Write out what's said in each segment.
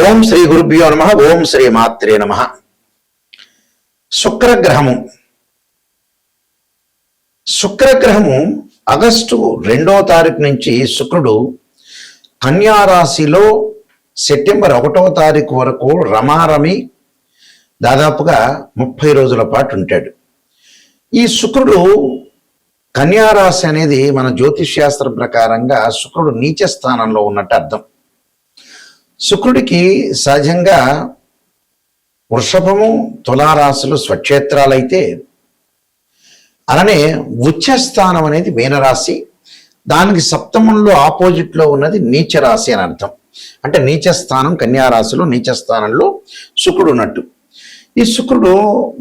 ఓం శ్రీ గురుభ్యో నమః. ఓం శ్రీ మాత్రే నమః. శుక్రగ్రహము ఆగస్టు 2వ తారీఖు నుంచి శుక్రుడు కన్యా రాశిలో సెప్టెంబర్ 1వ తారీఖు వరకు రమారమి దాదాపుగా 30 రోజుల పాటు ఉంటాడు. ఈ శుక్రుడు కన్యా రాశి అనేది మన జ్యోతిష్ శాస్త్రం ప్రకారంగా శుక్రుడు నీచ స్థానంలో ఉన్నట్టు అర్థం. శుక్రుడికి సహజంగా వృషభము తులారాశులు స్వక్షేత్రాలైతే, అలానే ఉచ్చస్థానం అనేది మీనరాశి, దానికి సప్తమంలో ఆపోజిట్లో ఉన్నది నీచ రాశి అని అర్థం. అంటే నీచస్థానం కన్యారాశిలో నీచస్థానంలో శుక్రుడు ఉన్నట్టు. ఈ శుక్రుడు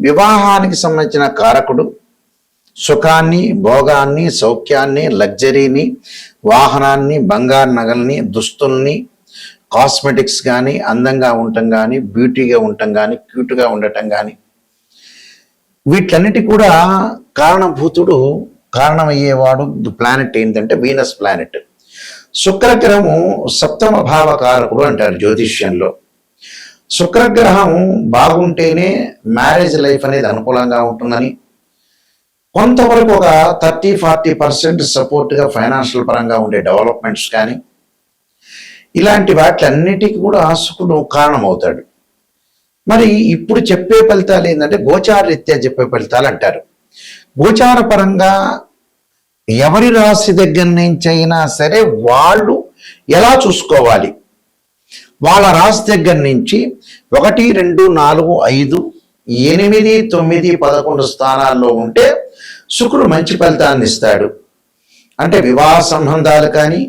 వివాహానికి సంబంధించిన కారకుడు. సుఖాన్ని, భోగాన్ని, సౌఖ్యాన్ని, లగ్జరీని, వాహనాన్ని, బంగారు నగల్ని, దుస్తుల్ని, కాస్మెటిక్స్ కానీ, అందంగా ఉండటం కానీ, బ్యూటీగా ఉండటం కానీ, క్యూట్గా ఉండటం కానీ, వీటన్నిటి కూడా కారణమయ్యేవాడు ప్లానెట్ ఏంటంటే వీనస్ ప్లానెట్. శుక్రగ్రహము సప్తమ భావకారకుడు అంటారు జ్యోతిష్యంలో. శుక్రగ్రహం బాగుంటేనే మ్యారేజ్ లైఫ్ అనేది అనుకూలంగా ఉంటుందని, కొంతవరకు ఒక 30-40% సపోర్ట్గా ఫైనాన్షియల్ పరంగా ఉండే డెవలప్మెంట్స్ కానీ, ఇలాంటి వాటిలన్నిటికీ కూడా శుక్రుడు కారణమవుతాడు. మరి ఇప్పుడు చెప్పే ఫలితాలు ఏంటంటే గోచార రీత్యా చెప్పే ఫలితాలు అంటారు. గోచార పరంగా ఎవరి రాశి దగ్గర నుంచి అయినా సరే వాళ్ళు ఎలా చూసుకోవాలి, వాళ్ళ రాశి దగ్గర నుంచి 1, 2, 4, 5, 8, 9, 11 స్థానాల్లో ఉంటే శుక్రుడు మంచి ఫలితాన్ని ఇస్తాడు. అంటే వివాహ సంబంధాలు కానీ,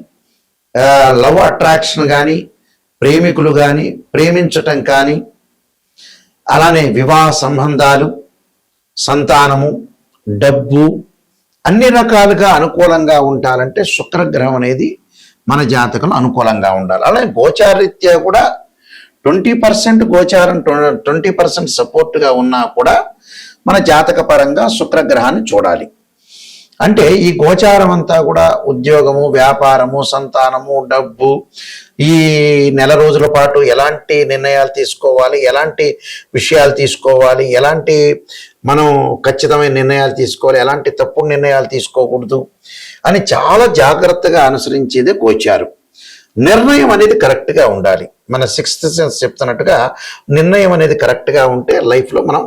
లవ్ అట్రాక్షన్ కానీ, ప్రేమికులు కానీ, ప్రేమించటం కానీ, అలానే వివాహ సంబంధాలు, సంతానము, డబ్బు అన్ని రకాలుగా అనుకూలంగా ఉండాలంటే శుక్రగ్రహం అనేది మన జాతకంలో అనుకూలంగా ఉండాలి. అలాగే గోచారరీత్యా కూడా 20% గోచారం 20% సపోర్ట్గా ఉన్నా కూడా మన జాతక పరంగా శుక్రగ్రహాన్ని చూడాలి. అంటే ఈ గోచారం అంతా కూడా ఉద్యోగము, వ్యాపారము, సంతానము, డబ్బు, ఈ నెల రోజుల పాటు ఎలాంటి నిర్ణయాలు తీసుకోవాలి, ఎలాంటి విషయాలు తీసుకోవాలి, ఎలాంటి మనం ఖచ్చితమైన నిర్ణయాలు తీసుకోవాలి, ఎలాంటి తప్పుడు నిర్ణయాలు తీసుకోకూడదు అని చాలా జాగ్రత్తగా అనుసరించేదే గోచారం. నిర్ణయం అనేది కరెక్ట్గా ఉండాలి. మన 6th సెన్స్ చెప్తున్నట్టుగా నిర్ణయం అనేది కరెక్ట్గా ఉంటే లైఫ్లో మనం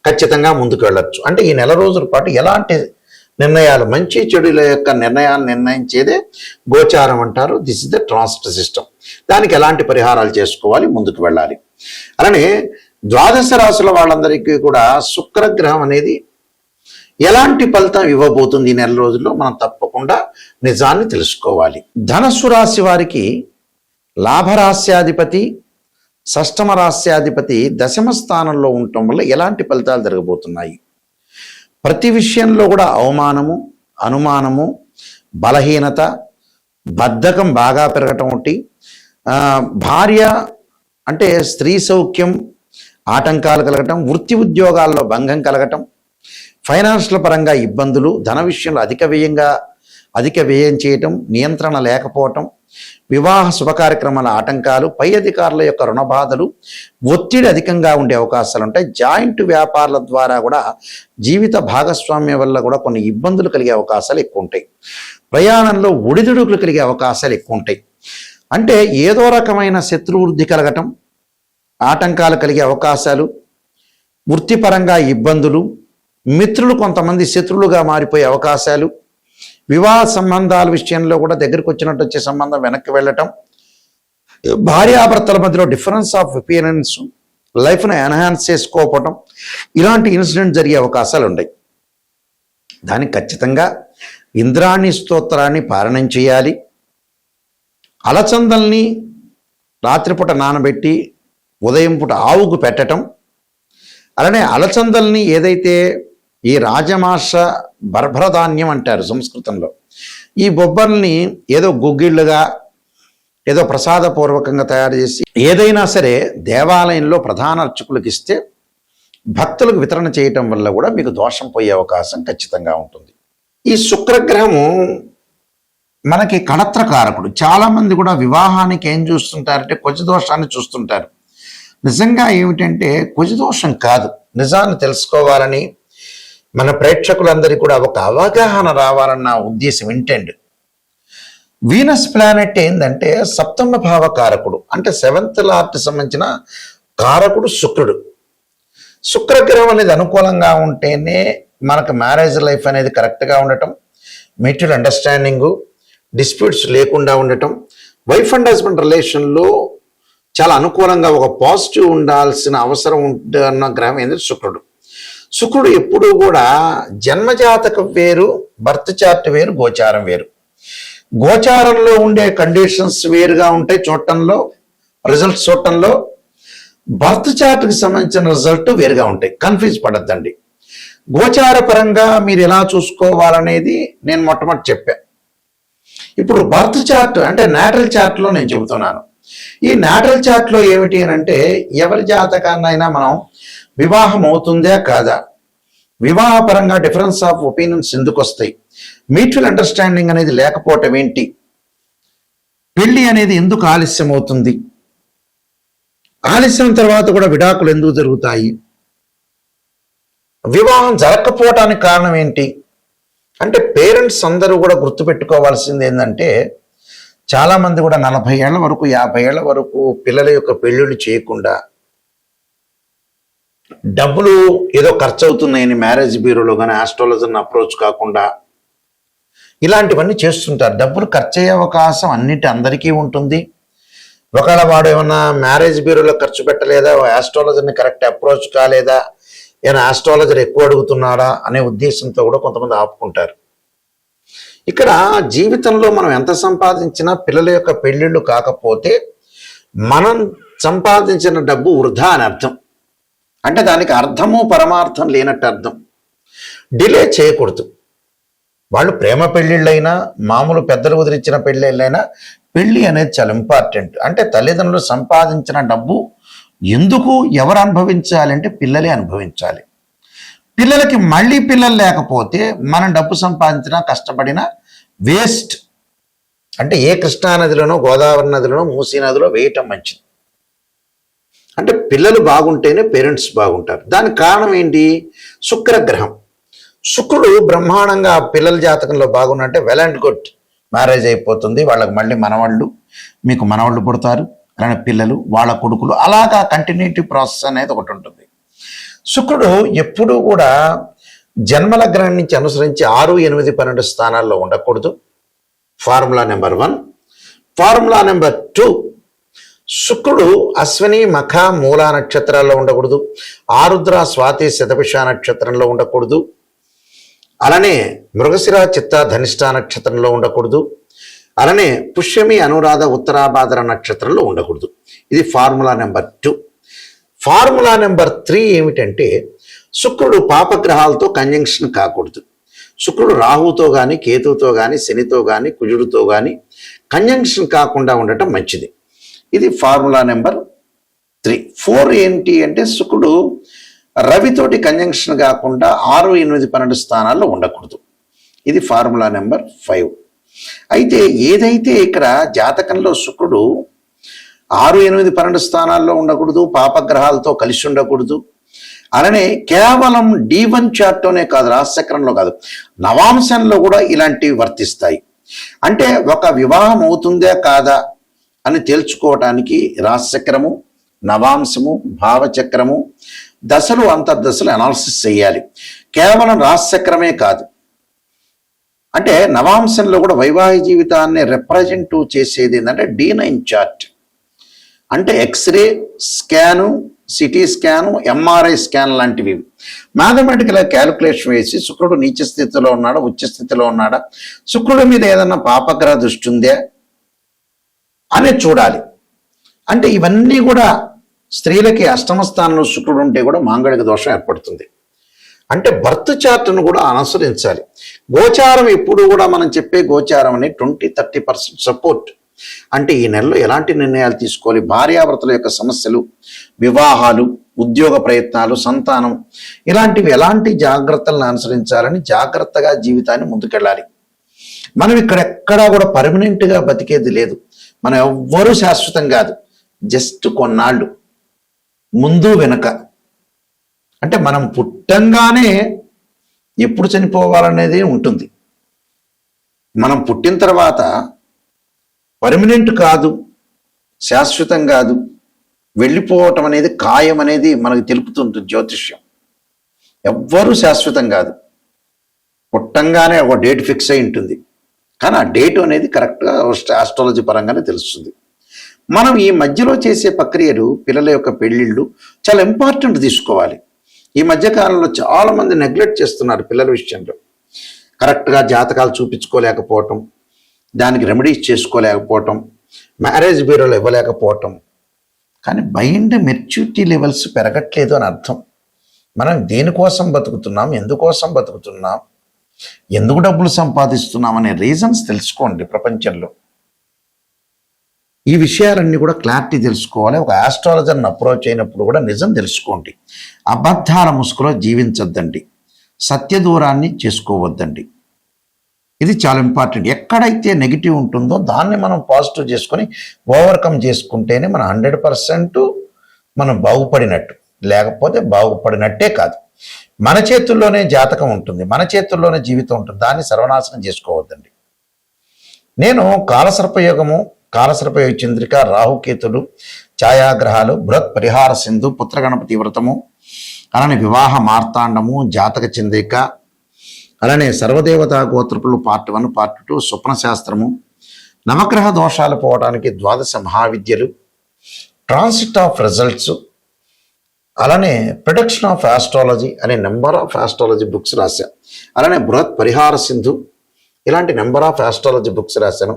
ఖచ్చితంగా ముందుకు వెళ్ళొచ్చు. అంటే ఈ నెల రోజుల పాటు ఎలాంటి నిర్ణయాలు, మంచి చెడుల యొక్క నిర్ణయాలు నిర్ణయించేదే గోచారం అంటారు. This is the transit system. దానికి ఎలాంటి పరిహారాలు చేసుకోవాలి, ముందుకు వెళ్ళాలి. అలానే ద్వాదశ రాశుల వాళ్ళందరికీ కూడా శుక్రగ్రహం అనేది ఎలాంటి ఫలితం ఇవ్వబోతుంది ఈ నెల రోజుల్లో మనం తప్పకుండా నిజాన్ని తెలుసుకోవాలి. ధనస్సు రాశి వారికి లాభరాశ్యాధిపతి, షష్టమ రాశ్యాధిపతి దశమ స్థానంలో ఉండటం వల్ల ఎలాంటి ఫలితాలు జరగబోతున్నాయి? ప్రతి విషయంలో కూడా అవమానము, అనుమానము, బలహీనత, బద్ధకం బాగా పెరగటం ఒకటి, భార్య అంటే స్త్రీ సౌఖ్యం ఆటంకాలు కలగటం, వృత్తి ఉద్యోగాల్లో భంగం కలగటం, ఫైనాన్షియల్ పరంగా ఇబ్బందులు, ధన విషయంలో అధిక వ్యయం చేయటం, నియంత్రణ లేకపోవటం, వివాహ శుభకార్యక్రమాల ఆటంకాలు, పై అధికారుల యొక్క రుణబాధలు, ఒత్తిడి అధికంగా ఉండే అవకాశాలు ఉంటాయి. జాయింట్ వ్యాపారాల ద్వారా కూడా జీవిత భాగస్వామ్యం వల్ల కూడా కొన్ని ఇబ్బందులు కలిగే అవకాశాలు ఎక్కువ ఉంటాయి. ప్రయాణంలో ఒడిదుడుకులు కలిగే అవకాశాలు ఎక్కువ ఉంటాయి. అంటే ఏదో రకమైన శత్రువృద్ధి కలగటం, ఆటంకాలు కలిగే అవకాశాలు, వృత్తిపరంగా ఇబ్బందులు, మిత్రులు కొంతమంది శత్రువులుగా మారిపోయే అవకాశాలు, వివాహ సంబంధాల విషయంలో కూడా దగ్గరికి వచ్చినట్టు వచ్చే సంబంధం వెనక్కి వెళ్ళటం, భార్యాభర్తల మధ్యలో డిఫరెన్స్ ఆఫ్ ఒపీనియన్స్, లైఫ్ను ఎన్హాన్స్ చేసుకోవటం, ఇలాంటి ఇన్సిడెంట్ జరిగే అవకాశాలు ఉన్నాయి. దానికి ఖచ్చితంగా ఇంద్రాణి స్తోత్రాన్ని పారాయణం చేయాలి. అలచందల్ని రాత్రిపూట నానబెట్టి ఉదయం పూట ఆవుకు పెట్టడం, అలానే అలచందల్ని ఏదైతే ఈ రాజమాష బర్భరధాన్యం అంటారు సంస్కృతంలో, ఈ బొబ్బర్ని ఏదో గుగ్గిళ్ళుగా ఏదో ప్రసాదపూర్వకంగా తయారు చేసి ఏదైనా సరే దేవాలయంలో ప్రధాన అర్చకులకు ఇస్తే భక్తులకు వితరణ చేయటం వల్ల కూడా మీకు దోషం పోయే అవకాశం ఖచ్చితంగా ఉంటుంది. ఈ శుక్రగ్రహము మనకి కళత్రకారకుడు. చాలా మంది కూడా వివాహానికి ఏం చూస్తుంటారంటే కుజదోషాన్ని చూస్తుంటారు. నిజంగా ఏమిటంటే కుజదోషం కాదు. నిజాన్ని తెలుసుకోవాలని మన ప్రేక్షకులందరికీ కూడా ఒక అవగాహన రావాలన్న ఉద్దేశం ఇంటెండ్. వీనస్ ప్లానెట్ ఏంటంటే సప్తమ భావ కారకుడు, అంటే 7th లార్డ్కి సంబంధించిన కారకుడు శుక్రుడు. శుక్రగ్రహం అనేది అనుకూలంగా ఉంటేనే మనకు మ్యారేజ్ లైఫ్ అనేది కరెక్ట్గా ఉండటం, మ్యూచువల్ అండర్స్టాండింగు, డిస్ప్యూట్స్ లేకుండా ఉండటం, వైఫ్ అండ్ హస్బెండ్ రిలేషన్లో చాలా అనుకూలంగా ఒక పాజిటివ్ ఉండాల్సిన అవసరం ఉంటున్న గ్రహం ఏంటంటే శుక్రుడు. శుక్రుడు ఎప్పుడూ కూడా జన్మజాతకం వేరు, బర్త్ చార్ట్ వేరు, గోచారం వేరు. గోచారంలో ఉండే కండిషన్స్ వేరుగా ఉంటాయి చూడటంలో, రిజల్ట్స్ చూడటంలో. బర్త్ చార్ట్కి సంబంధించిన రిజల్ట్ వేరుగా ఉంటాయి. కన్ఫ్యూజ్ పడద్దండి. గోచార పరంగా మీరు ఎలా చూసుకోవాలనేది నేను మొట్టమొదటి చెప్పా. ఇప్పుడు బర్త్ చార్ట్ అంటే నాటల్ చార్ట్లో నేను చెబుతున్నాను. ఈ నాటల్ చార్ట్లో ఏమిటి అని అంటే ఎవరి జాతకాన్నైనా మనం వివాహం అవుతుందా కాదా, వివాహపరంగా డిఫరెన్స్ ఆఫ్ ఒపీనియన్స్ ఎందుకు వస్తాయి, మ్యూచువల్ అండర్స్టాండింగ్ అనేది లేకపోవటం ఏంటి, పెళ్లి అనేది ఎందుకు ఆలస్యం అవుతుంది, ఆలస్యం తర్వాత కూడా విడాకులు ఎందుకు జరుగుతాయి, వివాహం జరగకపోవటానికి కారణం ఏంటి అంటే పేరెంట్స్ అందరూ కూడా గుర్తుపెట్టుకోవాల్సింది ఏంటంటే చాలామంది కూడా 40 ఏళ్ల వరకు 50 ఏళ్ల వరకు పిల్లల యొక్క పెళ్ళిళ్ళు చేయకుండా డబ్బులు ఏదో ఖర్చు అవుతున్నాయని మ్యారేజ్ బ్యూరోలో కానీ ఆస్ట్రాలజర్ని అప్రోచ్ కాకుండా ఇలాంటివన్నీ చేస్తుంటారు. డబ్బులు ఖర్చు అయ్యే అవకాశం అందరికీ ఉంటుంది. ఒకవేళ వాడు ఏమన్నా మ్యారేజ్ బ్యూరోలో ఖర్చు పెట్టలేదా, ఆస్ట్రాలజర్ని కరెక్ట్ అప్రోచ్ కాలేదా, ఏమైనా ఆస్ట్రాలజర్ ఎక్కువ అడుగుతున్నాడా అనే ఉద్దేశంతో కూడా కొంతమంది ఆపుకుంటారు. ఇక్కడ జీవితంలో మనం ఎంత సంపాదించినా పిల్లల యొక్క పెళ్ళిళ్ళు కాకపోతే మనం సంపాదించిన డబ్బు వృధా అని అర్థం. అంటే దానికి అర్థము పరమార్థం లేనట్టు అర్థం. డిలే చేయకూడదు. వాళ్ళు ప్రేమ పెళ్ళిళ్ళైనా మామూలు పెద్దలు కుదిరించిన పెళ్ళిళ్ళైనా పెళ్ళి అనేది చాలా ఇంపార్టెంట్. అంటే తల్లిదండ్రులు సంపాదించిన డబ్బు ఎందుకు ఎవరు అనుభవించాలి అంటే పిల్లలే అనుభవించాలి. పిల్లలకి మళ్ళీ పిల్లలు లేకపోతే మనం డబ్బు సంపాదించినా కష్టపడినా వేస్ట్. అంటే ఏ కృష్ణా నదిలోనో గోదావరి నదిలోనో మూసీ నదిలో వేయటం మంచిది. అంటే పిల్లలు బాగుంటేనే పేరెంట్స్ బాగుంటారు. దానికి కారణం ఏంటి? శుక్రగ్రహం. శుక్రుడు బ్రహ్మాండంగా పిల్లల జాతకంలో బాగున్నట్టే వెల్ అండ్ గుడ్, మ్యారేజ్ అయిపోతుంది, వాళ్ళకి మళ్ళీ మనవాళ్ళు, మీకు మనవాళ్ళు పుడతారు, అలానే పిల్లలు, వాళ్ళ కొడుకులు, అలాగా కంటిన్యూటీ ప్రాసెస్ అనేది ఒకటి ఉంటుంది. శుక్రుడు ఎప్పుడూ కూడా జన్మలగ్నం నుంచి అనుసరించి 6, 8, 12 స్థానాల్లో ఉండకూడదు. Formula number 1. ఫార్ములా నెంబర్ 2, శుక్రుడు అశ్విని మఖ మూల నక్షత్రాల్లో ఉండకూడదు, ఆరుద్ర స్వాతి శతభిష నక్షత్రంలో ఉండకూడదు, అలానే మృగశిర చిత్త ధనిష్ట నక్షత్రంలో ఉండకూడదు, అలానే పుష్యమి అనురాధ ఉత్తరాభాద్ర నక్షత్రంలో ఉండకూడదు. ఇది ఫార్ములా నెంబర్ 2. ఫార్ములా నెంబర్ 3 ఏమిటంటే శుక్రుడు పాపగ్రహాలతో కంజంక్షన్ కాకూడదు. శుక్రుడు రాహుతో కానీ కేతువుతో కానీ శనితో కానీ కుజుడితో కానీ కంజంక్షన్ కాకుండా ఉండటం మంచిది. ఇది ఫార్ములా నెంబర్ 3. 4 ఏంటి అంటే శుక్రుడు రవితోటి కంజంక్షన్ కాకుండా 6, 8, 12 స్థానాల్లో ఉండకూడదు. ఇది ఫార్ములా నెంబర్ 5. అయితే ఏదైతే ఇక్కడ జాతకంలో శుక్రుడు 6, 8, 12 స్థానాల్లో ఉండకూడదు, పాపగ్రహాలతో కలిసి ఉండకూడదు, అలానే కేవలం D1 చార్ట్లోనే కాదు, రాశిచక్రంలో కాదు, నవాంశంలో కూడా ఇలాంటివి వర్తిస్తాయి. అంటే ఒక వివాహం అవుతుందా కాదా అని తేల్చుకోవటానికి రాశిచక్రము, నవాంశము, భావచక్రము, దశలు, అంతర్దశలు అనాలిసిస్ చేయాలి. కేవలం రాశిచక్రమే కాదు, అంటే నవాంశంలో కూడా వైవాహిక జీవితాన్ని రిప్రజెంట్ చేసేది ఏంటంటే D9 చార్ట్. అంటే x ray scan, CT scan, MRI scan లాంటివి మ్యాథమెటికల్ క్యాలిక్యులేషన్ వేసి శుక్రుడు నీచ స్థితిలో ఉన్నాడా, ఉచ్చ స్థితిలో ఉన్నాడా, శుక్రుడి మీద ఏదన్నా పాపగ్రహ దృష్టి ఉందా అని చూడాలి. అంటే ఇవన్నీ కూడా స్త్రీలకి అష్టమ స్థానంలో శుక్రుడు ఉంటే కూడా మాంగళిక దోషం ఏర్పడుతుంది. అంటే బర్త్ చార్ట్ను కూడా అనుసరించాలి. గోచారం ఎప్పుడు కూడా మనం చెప్పే గోచారం అని 20-30% సపోర్ట్. అంటే ఈ నెలలో ఎలాంటి నిర్ణయాలు తీసుకోవాలి, భార్యాభర్తల యొక్క సమస్యలు, వివాహాలు, ఉద్యోగ ప్రయత్నాలు, సంతానం, ఇలాంటివి ఎలాంటి జాగ్రత్తలను అనుసరించాలని జాగ్రత్తగా జీవితాన్ని ముందుకెళ్ళాలి. మనం ఇక్కడ ఎక్కడా కూడా పర్మనెంట్గా బతికేది లేదు. మనం ఎవ్వరూ శాశ్వతం కాదు, జస్ట్ కొన్నాళ్ళు ముందు వెనక. అంటే మనం పుట్టంగానే ఎప్పుడు చనిపోవాలనేది ఉంటుంది. మనం పుట్టిన తర్వాత పర్మనెంట్ కాదు, శాశ్వతం కాదు, వెళ్ళిపోవటం అనేది ఖాయం అనేది మనకు తెలుపుతుంటుంది జ్యోతిష్యం. ఎవ్వరూ శాశ్వతం కాదు. పుట్టంగానే ఒక డేట్ ఫిక్స్ అయి ఉంటుంది, కానీ ఆ డేట్ అనేది కరెక్ట్గా ఆస్ట్రాలజీ పరంగానే తెలుస్తుంది. మనం ఈ మధ్యలో చేసే ప్రక్రియలు, పిల్లల యొక్క పెళ్ళిళ్ళు చాలా ఇంపార్టెంట్ తీసుకోవాలి. ఈ మధ్యకాలంలో చాలామంది నెగ్లెక్ట్ చేస్తున్నారు పిల్లల విషయంలో. కరెక్ట్గా జాతకాలు చూపించుకోలేకపోవటం, దానికి రెమెడీస్ చేసుకోలేకపోవటం, మ్యారేజ్ బ్యూరోలు ఇవ్వలేకపోవటం. కానీ మైండ్ మెచ్యూరిటీ లెవెల్స్ పెరగట్లేదు అని అర్థం. మనం దేనికోసం బతుకుతున్నాం, ఎందుకోసం బతుకుతున్నాం, ఎందుకు డబ్బులు సంపాదిస్తున్నాం అనే రీజన్స్ తెలుసుకోండి. ప్రపంచంలో ఈ విషయాలన్నీ కూడా క్లారిటీ తెలుసుకోవాలి. ఒక ఆస్ట్రాలజర్ని అప్రోచ్ అయినప్పుడు కూడా నిజం తెలుసుకోండి. అబద్ధాల ముసుగులో జీవించొద్దండి, సత్య దూరాన్ని చేసుకోవద్దండి. ఇది చాలా ఇంపార్టెంట్. ఎక్కడైతే నెగిటివ్ ఉంటుందో దాన్ని మనం పాజిటివ్ చేసుకొని ఓవర్కమ్ చేసుకుంటేనే మనం 100% మనం బాగుపడినట్టు, లేకపోతే బాగుపడినట్టే కాదు. మన చేతుల్లోనే జాతకం ఉంటుంది, మన చేతుల్లోనే జీవితం ఉంటుంది, దాన్ని సర్వనాశనం చేసుకోవద్దండి. నేను కాలసర్పయోగము, కాలసర్పయోగ చంద్రిక, రాహుకేతులు, ఛాయాగ్రహాలు, బృహత్ పరిహార సింధు, పుత్రగణపతి వ్రతము, అలానే వివాహ మార్తాండము, జాతక చంద్రిక, అలానే సర్వదేవతా గోత్రపులు పార్ట్ 1, పార్ట్ 2, స్వప్న శాస్త్రము, నవగ్రహ దోషాలు పోవడానికి 12 మహావిద్యలు, ట్రాన్సిట్ ఆఫ్ రిజల్ట్స్, అలానే ప్రొడక్షన్ ఆఫ్ ఆస్ట్రాలజీ అనే నెంబర్ ఆఫ్ ఆస్ట్రాలజీ బుక్స్ రాశాను. అలానే బృహత్ పరిహార సింధు, ఇలాంటి నెంబర్ ఆఫ్ ఆస్ట్రాలజీ బుక్స్ రాశాను.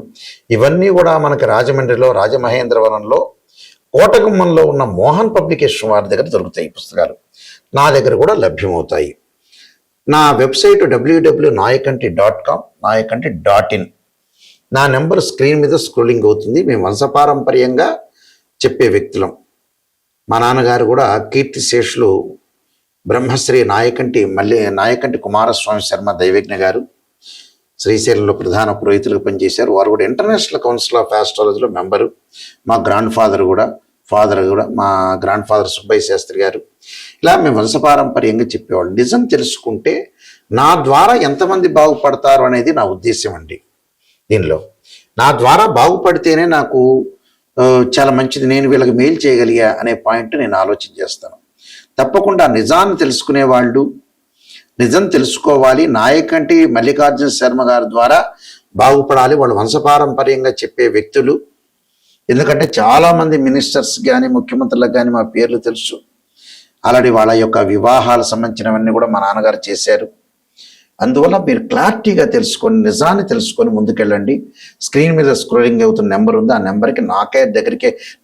ఇవన్నీ కూడా మనకి రాజమండ్రిలో, రాజమహేంద్రవరంలో, కోటగుమ్మంలో ఉన్న మోహన్ పబ్లికేషన్ వారి దగ్గర దొరుకుతాయి పుస్తకాలు. నా దగ్గర కూడా లభ్యమవుతాయి. నా వెబ్సైట్ www.nayakanti.com, nayakanti.in. నా నెంబర్ స్క్రీన్ మీద స్క్రోలింగ్ అవుతుంది. మేము వంశపారంపర్యంగా చెప్పే వ్యక్తులం. మా నాన్నగారు కూడా కీర్తిశేషులు బ్రహ్మశ్రీ నాయకంటి కుమారస్వామి శర్మ దైవజ్ఞ గారు శ్రీశైలంలో ప్రధాన పురోహితులుగా పనిచేశారు. వారు కూడా ఇంటర్నేషనల్ కౌన్సిల్ ఆఫ్ ఆస్ట్రాలజీలో మెంబరు. మా ఫాదర్ కూడా మా గ్రాండ్ ఫాదర్ సుబ్బయ్య శాస్త్రి గారు. ఇలా మేము వంశపారంపర్యంగా చెప్పేవాళ్ళు. నిజం తెలుసుకుంటే నా ద్వారా ఎంతమంది బాగుపడతారు అనేది నా ఉద్దేశం అండి. దీనిలో నా ద్వారా బాగుపడితేనే నాకు చాలా మంచిది, నేను వీళ్ళకి మేలు చేయగలిగా అనే పాయింట్ నేను ఆలోచన చేస్తాను. తప్పకుండా నిజాన్ని తెలుసుకునే వాళ్ళు నిజం తెలుసుకోవాలి. నాయకంటి మల్లికార్జున శర్మ గారి ద్వారా బాగుపడాలి. వాళ్ళు వంశపారంపర్యంగా చెప్పే వ్యక్తులు. ఎందుకంటే చాలామంది మినిస్టర్స్ కానీ, ముఖ్యమంత్రులకు కానీ మా పేర్లు తెలుసు. ఆల్రెడీ వాళ్ళ యొక్క వివాహాలకు సంబంధించినవన్నీ కూడా మా నాన్నగారు చేశారు. అందువల్ల మీరు క్లారిటీగా తెలుసుకొని, నిజాన్ని తెలుసుకొని ముందుకెళ్ళండి. స్క్రీన్ మీద స్క్రోలింగ్ అవుతున్న నెంబర్ ఉంది, ఆ నెంబర్కి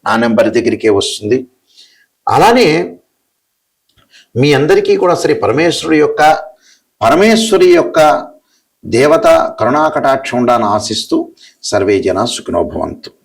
నా నెంబర్ దగ్గరికే వస్తుంది. అలానే మీ అందరికీ కూడా శ్రీ పరమేశ్వరి యొక్క దేవత కరుణాకటాక్షం ఉండాలని ఆశిస్తూ సర్వే జన సుఖినో భవంతు.